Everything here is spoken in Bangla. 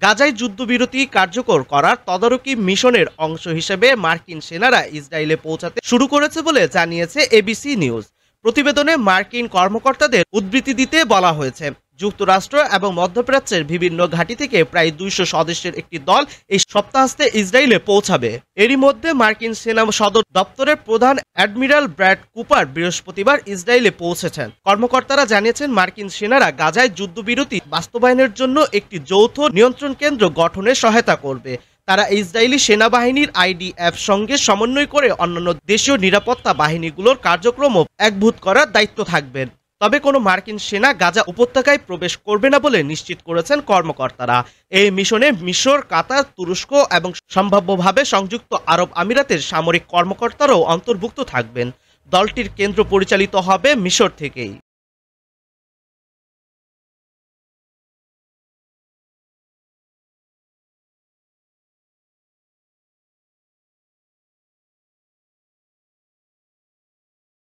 গাজায় যুদ্ধবিরতি কার্যকর করার তদারকি মিশনের অংশ হিসেবে মার্কিন সেনারা ইসরায়েলে পৌঁছাতে শুরু করেছে বলে জানিয়েছে এবিসি নিউজ। প্রতিবেদনে মার্কিন কর্মকর্তাদের উদ্ধৃতি দিতে বলা হয়েছে, যুক্তরাষ্ট্র এবং মধ্যপ্রাচ্যের বিভিন্ন ঘাঁটি থেকে প্রায় 200 সদস্যের একটি দল এই সপ্তাহান্তে ইসরায়েলে পৌঁছাবে। এরই মধ্যে মার্কিন সেনা সদর দপ্তরের প্রধান অ্যাডমিরাল ব্র্যাড কুপার বৃহস্পতিবার ইসরায়েলে পৌঁছেছেন। কর্মকর্তারা জানিয়েছেন, মার্কিন সেনারা গাজায় যুদ্ধবিরতি বাস্তবায়নের জন্য একটি যৌথ নিয়ন্ত্রণ কেন্দ্র গঠনে সহায়তা করবে। তারা ইসরায়েলি সেনাবাহিনীর আইডিএফ সঙ্গে সমন্বয় করে অন্যান্য দেশীয় নিরাপত্তা বাহিনীগুলোর কার্যক্রমও একভূত করার দায়িত্ব থাকবেন। তবে কোনো মার্কিন সেনা গাজা উপত্যকায় প্রবেশ করবে না বলে নিশ্চিত করেছেন কর্মকর্তারা। এই মিশনে মিশর, কাতার, তুরস্ক এবং সম্ভাব্যভাবে সংযুক্ত আরব আমিরাতের সামরিক কর্মকর্তারাও অন্তর্ভুক্ত থাকবেন। দলটির কেন্দ্র পরিচালিত হবে মিশর থেকেই।